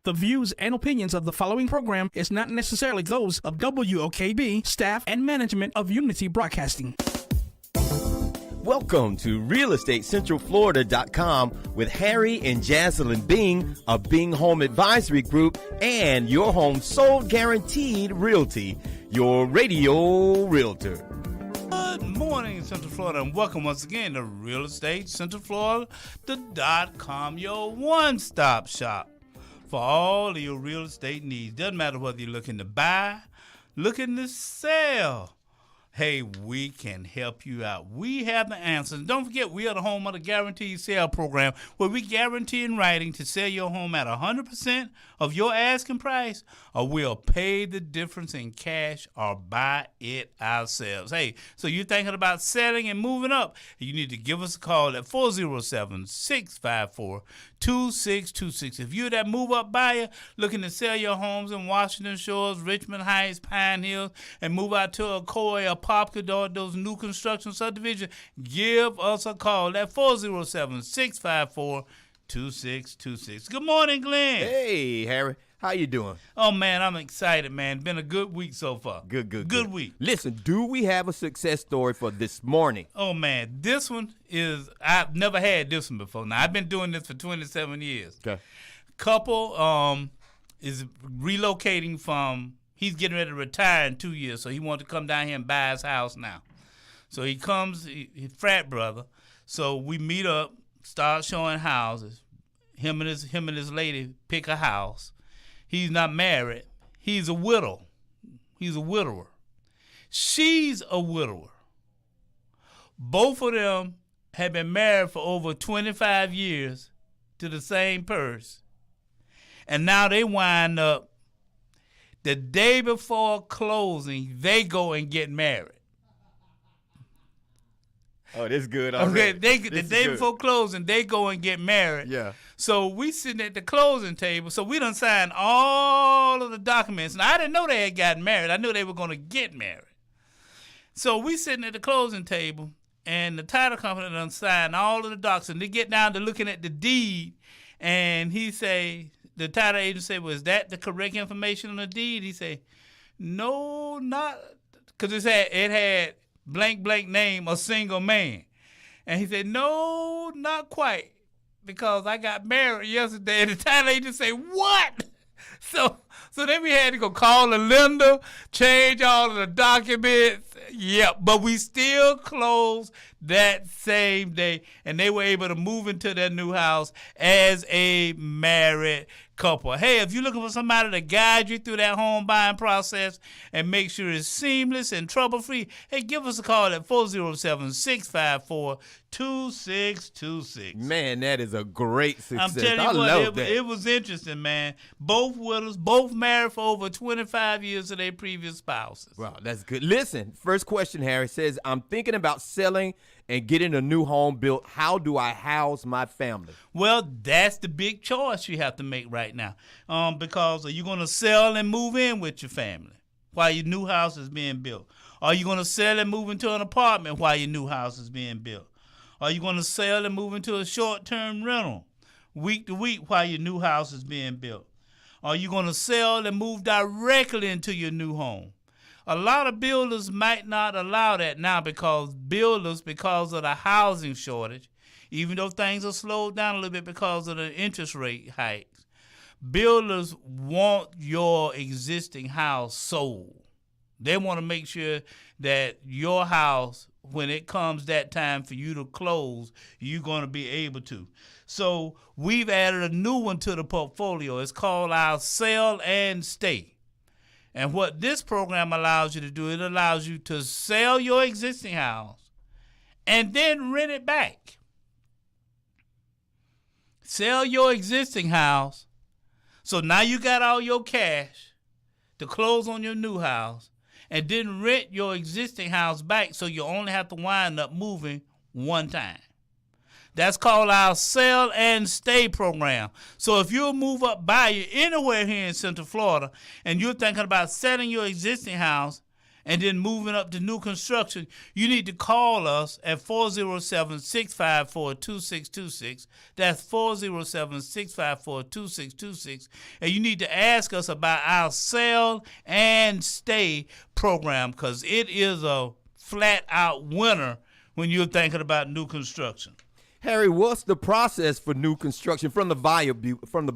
The views and opinions of the following program is not necessarily those of WOKB, staff, and management of Unity Broadcasting. Welcome to RealEstateCentralFlorida.com with Harry and Jaslyn Bing of Bing Home Advisory Group and your home sold guaranteed realty, your radio realtor. Good morning, Central Florida, and welcome once again to Real Estate Central Florida.com, your one-stop shop for all of your real estate needs. Doesn't matter whether you're looking to buy, looking to sell. Hey, we can help you out. We have the answers. Don't forget, we are the home of the Guaranteed Sale Program, where we guarantee in writing to sell your home at 100% of your asking price, or we'll pay the difference in cash or buy it ourselves. Hey, so you're thinking about selling and moving up, you need to give us a call at 407-654-2626. If you're that move-up buyer looking to sell your homes in Washington Shores, Richmond Heights, Pine Hills, and move out to Ocoee or Poplar, those new construction subdivisions, give us a call at 407-654-2626. Good morning, Glenn. Hey, Harry. How you doing? Oh, man, I'm excited, man. Been a good week so far. Good week. Listen, do we have a success story for this morning? Oh, man, this one is, I've never had this one before. Now, I've been doing this for 27 years. Okay. Couple is relocating from, he's getting ready to retire in 2 years, so he wanted to come down here and buy his house now. So he comes, his frat brother. So we meet up, start showing houses. Him and his lady pick a house. He's not married. He's a widow. He's a widower. She's a widower. Both of them have been married for over 25 years to the same person. And now they wind up, the day before closing, they go and get married. Oh, this is good Okay, already. the day before closing, they go and get married. Yeah. So we sitting at the closing table. So we done signed all of the documents. Now, I didn't know they had gotten married. I knew they were going to get married. So we sitting at the closing table, and the title company done signed all of the docs. And they get down to looking at the deed, and the title agent say, was that the correct information on the deed? He say, no, not, because it had blank, blank name, a single man. And he said, no, not quite, because I got married yesterday. And the title agent say, what? So then we had to go call the lender, change all of the documents. Yep, but we still closed that same day, and they were able to move into their new house as a married couple. Hey, if you're looking for somebody to guide you through that home buying process and make sure it's seamless and trouble-free, hey, give us a call at 407-654-2626. Man, that is a great success. I'm telling you what, it was interesting, man. Both widows, both married for over 25 years to their previous spouses. Wow, that's good. Listen, first question, Harry, says, I'm thinking about selling and getting a new home built. How do I house my family? Well, that's the big choice you have to make right now. Because are you going to sell and move in with your family while your new house is being built? Are you going to sell and move into an apartment while your new house is being built? Are you going to sell and move into a short-term rental week to week while your new house is being built? Are you going to sell and move directly into your new home? A lot of builders might not allow that now because of the housing shortage, even though things are slowed down a little bit because of the interest rate hikes, builders want your existing house sold. They want to make sure that your house, when it comes that time for you to close, you're going to be able to. So we've added a new one to the portfolio. It's called our Sell and Stay. And what this program allows you to do, it allows you to sell your existing house and then rent it back. Sell your existing house. So now you got all your cash to close on your new house and then rent your existing house back so you only have to wind up moving one time. That's called our Sell and Stay program. So if you're a move-up buyer anywhere here in Central Florida and you're thinking about selling your existing house and then moving up to new construction, you need to call us at 407-654-2626. That's 407-654-2626. And you need to ask us about our sell and stay program, because it is a flat-out winner when you're thinking about new construction. Harry, what's the process for new construction from the buyer's viewpoint? From the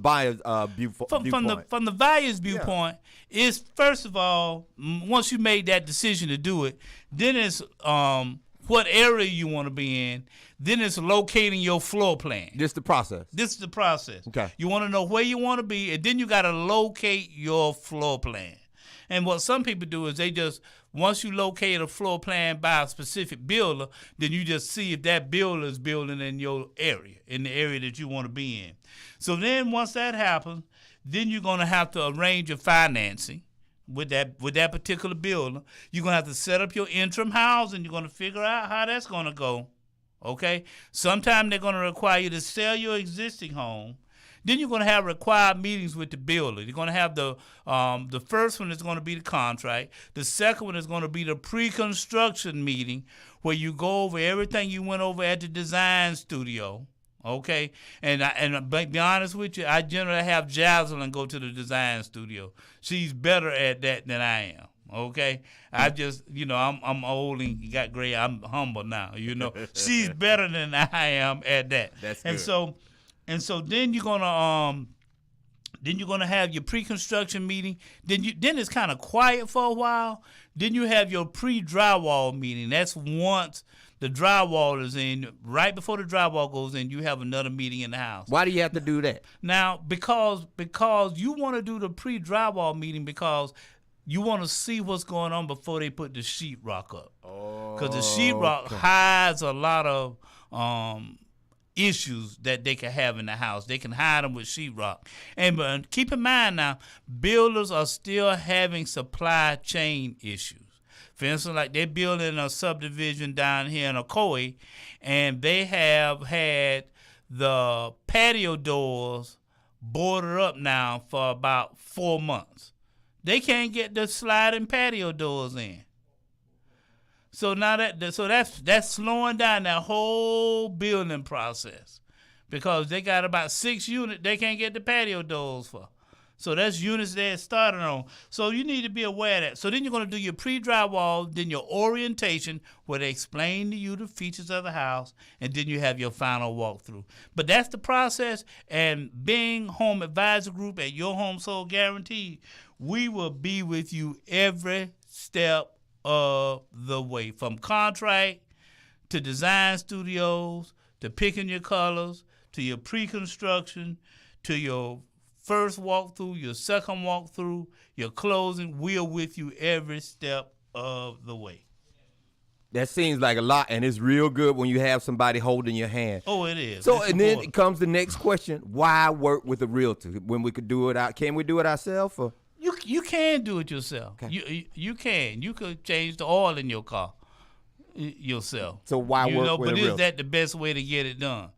buyer's viewpoint, is first of all, once you made that decision to do it, then it's what area you want to be in. Then it's locating your floor plan. This the process. This is the process. Okay. You want to know where you want to be, and then you got to locate your floor plan. And what some people do is they just, once you locate a floor plan by a specific builder, then you just see if that builder is building in your area, in the area that you want to be in. So then once that happens, then you're going to have to arrange your financing with that particular builder. You're going to have to set up your interim housing. You're going to figure out how that's going to go. Okay? Sometimes they're going to require you to sell your existing home. Then you're going to have required meetings with the builder. You're going to have the first one is going to be the contract. The second one is going to be the pre-construction meeting, where you go over everything you went over at the design studio. Okay, and be honest with you, I generally have Jaslyn go to the design studio. She's better at that than I am. Okay, I just, I'm old and got gray. I'm humble now. She's better than I am at that. That's and good. So then you're gonna have your pre-construction meeting. Then it's kind of quiet for a while. Then you have your pre-drywall meeting. That's once the drywall is in. Right before the drywall goes in, you have another meeting in the house. Why do you have to do that? Now, because you want to do the pre-drywall meeting because you want to see what's going on before they put the sheetrock up. Because the sheetrock hides a lot of issues that they can have in the house. They can hide them with sheetrock. But keep in mind now, builders are still having supply chain issues. For instance, like they're building a subdivision down here in Ocoee, and they have had the patio doors boarded up now for about 4 months. They can't get the sliding patio doors in. So now that's slowing down that whole building process, because they got about 6 units they can't get the patio doors for. So that's units they're starting on. So you need to be aware of that. So then you're going to do your pre-drywall, then your orientation, where they explain to you the features of the house, and then you have your final walkthrough. But that's the process. And Bing Home Advisor Group at Your Home Sold Guaranteed, we will be with you every step of the way, from contract to design studios to picking your colors to your pre-construction to your first walkthrough, your second walkthrough, your closing. We're with you every step of the way. That seems like a lot, and it's real good when you have somebody holding your hand. Oh, it is. So, and then it comes the next question: why work with a realtor when we could do it out? Can we do it ourselves? Or? You can do it yourself. Okay. You can. You could change the oil in your car yourself. So why work with a realtor? But is that the best way to get it done?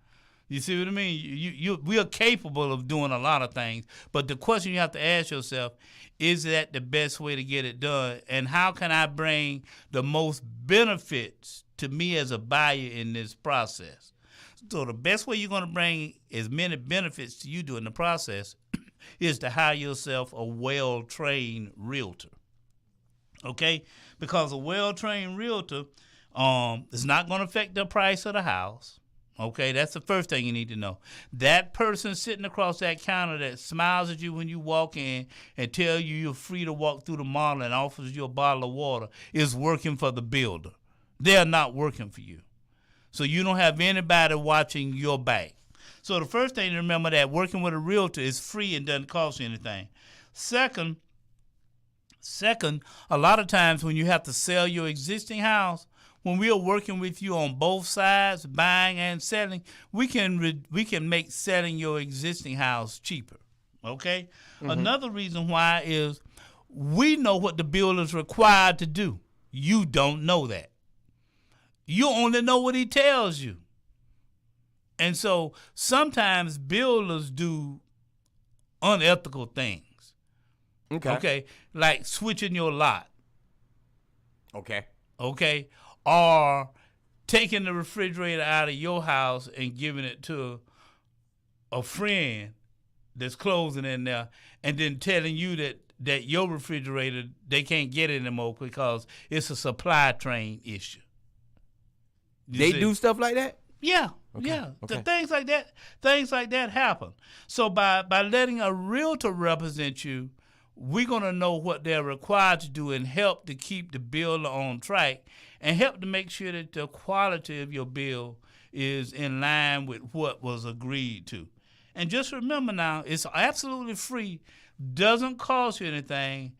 You see what I mean? We are capable of doing a lot of things, but the question you have to ask yourself, is that the best way to get it done? And how can I bring the most benefits to me as a buyer in this process? So the best way you're going to bring as many benefits to you during the process is to hire yourself a well-trained realtor. Okay? Because a well-trained realtor is not going to affect the price of the house. Okay, that's the first thing you need to know. That person sitting across that counter that smiles at you when you walk in and tell you you're free to walk through the mall and offers you a bottle of water is working for the builder. They're not working for you. So you don't have anybody watching your back. So the first thing to remember, that working with a realtor is free and doesn't cost you anything. Second, a lot of times when you have to sell your existing house, when we are working with you on both sides, buying and selling, we can make selling your existing house cheaper. Okay? Mm-hmm. Another reason why is we know what the builder's required to do. You don't know that. You only know what he tells you. And so sometimes builders do unethical things. Okay? Like switching your lot. Okay, or taking the refrigerator out of your house and giving it to a friend that's closing in there, and then telling you that your refrigerator, they can't get it anymore because it's a supply train issue. They do stuff like that? Yeah, Okay, yeah. okay. Things like that happen. So by letting a realtor represent you, we're going to know what they're required to do and help to keep the builder on track and help to make sure that the quality of your bill is in line with what was agreed to. And just remember now, it's absolutely free, doesn't cost you anything,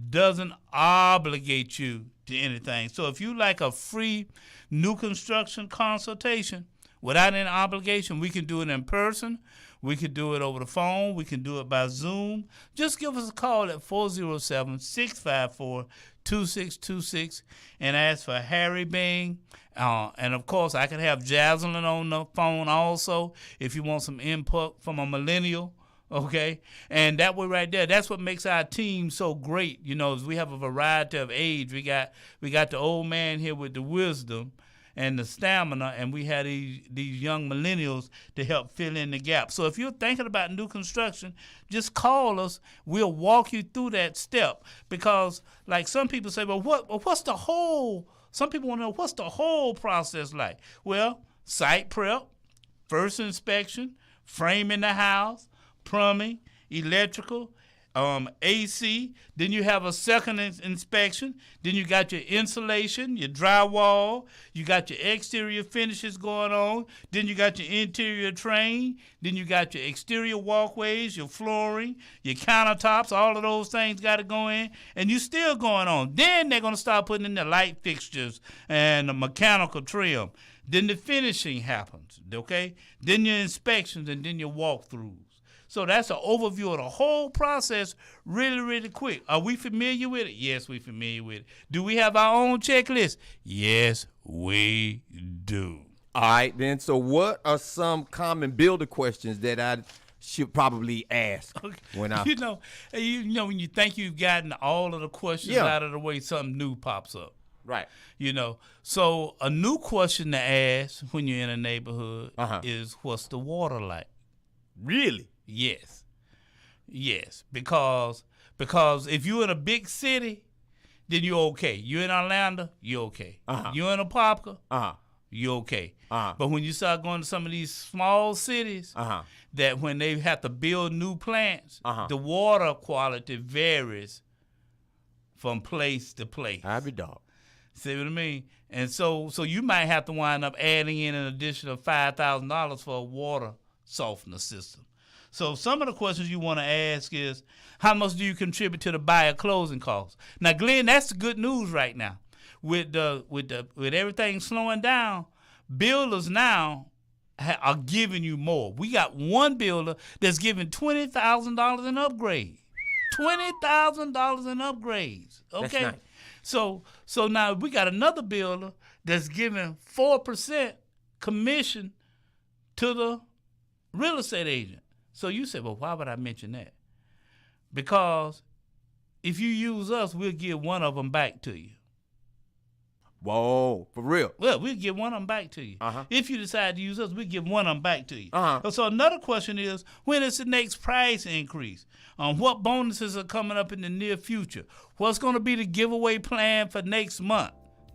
doesn't obligate you to anything. So if you like a free new construction consultation without any obligation, we can do it in person. We can do it over the phone. We can do it by Zoom. Just give us a call at 407-654-2626 and ask for Harry Bing. And, of course, I can have Jaslyn on the phone also if you want some input from a millennial. Okay, and that way right there, that's what makes our team so great. You know, is we have a variety of age. We got the old man here with the wisdom and the stamina, and we had these young millennials to help fill in the gap. So if you're thinking about new construction, just call us. We'll walk you through that step, because like some people say, well, what's the whole? Some people want to know what's the whole process like. Well, site prep, first inspection, framing the house, plumbing, electrical, AC. Then you have a second inspection. Then you got your insulation, your drywall. You got your exterior finishes going on. Then you got your interior train. Then you got your exterior walkways, your flooring, your countertops. All of those things got to go in. And you still going on. Then they're going to start putting in the light fixtures and the mechanical trim. Then the finishing happens, okay? Then your inspections and then your walkthroughs. So that's an overview of the whole process really, really quick. Are we familiar with it? Yes, we're familiar with it. Do we have our own checklist? Yes, we do. All right, then. So what are some common builder questions that I should probably ask when I... You know, when you think you've gotten all of the questions out of the way, something new pops up. Right. You know, so a new question to ask when you're in a neighborhood is, what's the water like? Really? Yes, because if you're in a big city, then you're okay. You're in Atlanta, you're okay. You're in Apopka, you're okay. But when you start going to some of these small cities, that when they have to build new plants, the water quality varies from place to place. I be dog. See what I mean? And so you might have to wind up adding in an additional $5,000 for a water softener system. So some of the questions you want to ask is, how much do you contribute to the buyer closing costs? Now, Glenn, that's the good news right now. With everything slowing down, builders now are giving you more. We got one builder that's giving $20,000 in upgrade. $20,000 in upgrades. Okay. That's nice. So now we got another builder that's giving 4% commission to the real estate agent. So you say, well, why would I mention that? Because if you use us, we'll give one of them back to you. Whoa, for real? Well, we'll give one of them back to you. If you decide to use us, we'll give one of them back to you. So another question is, when is the next price increase? What bonuses are coming up in the near future? What's going to be the giveaway plan for next month?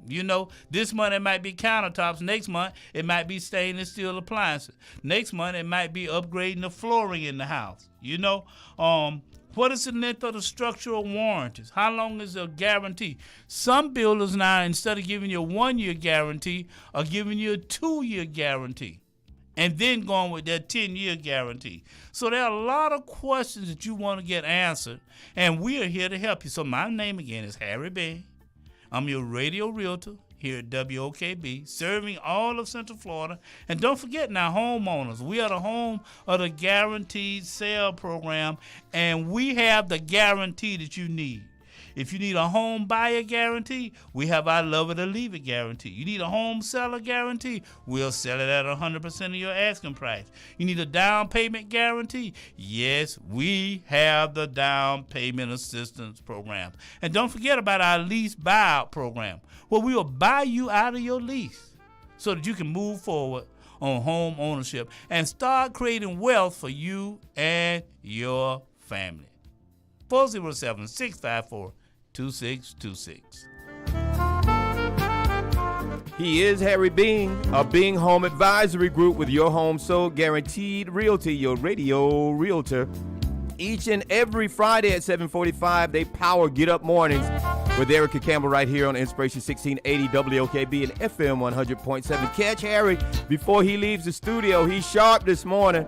You know, this month it might be countertops. Next month it might be stainless steel appliances. Next month it might be upgrading the flooring in the house. You know, what is the length of the structural warranties? How long is the guarantee? Some builders now, instead of giving you a 1-year guarantee, are giving you a 2-year guarantee, and then going with their 10-year guarantee. So there are a lot of questions that you want to get answered, and we are here to help you. So my name again is Harry Bing. I'm your radio realtor here at WOKB, serving all of Central Florida. And don't forget now, homeowners, we are the home of the Guaranteed Sale Program, and we have the guarantee that you need. If you need a home buyer guarantee, we have our love it or leave it guarantee. You need a home seller guarantee, we'll sell it at 100% of your asking price. You need a down payment guarantee? Yes, we have the down payment assistance program. And don't forget about our lease buyout program, where we will buy you out of your lease so that you can move forward on home ownership and start creating wealth for you and your family. 407-654-2626. He is Harry Being of Being Home Advisory Group with your home sold guaranteed realty, your radio realtor. Each and every Friday at 7:45, they power Get Up Mornings with Erica Campbell right here on Inspiration 1680 WOKB and FM 100.7. Catch Harry before he leaves the studio. He's sharp this morning.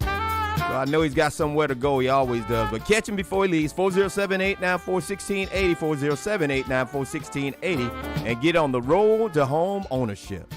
Well, I know he's got somewhere to go. He always does. But catch him before he leaves. 407-894-1680, 407-894-1680, and get on the road to home ownership.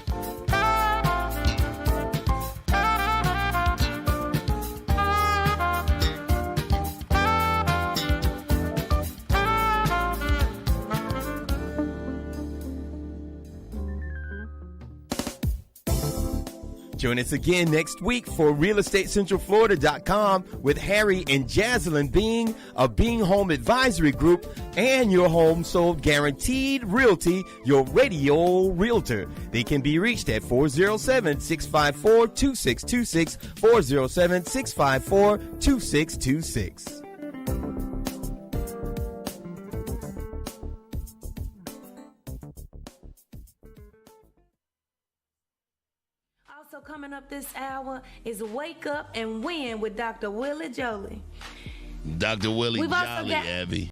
Join us again next week for RealEstateCentralFlorida.com with Harry and Jaslyn Being of Being Home Advisory Group and your home sold guaranteed realty, your radio realtor. They can be reached at 407-654-2626, 407-654-2626. Also coming up this hour is Wake Up and Win with Dr. Willie Jolie. Dr. Willie We've also Jolly, got- Abby.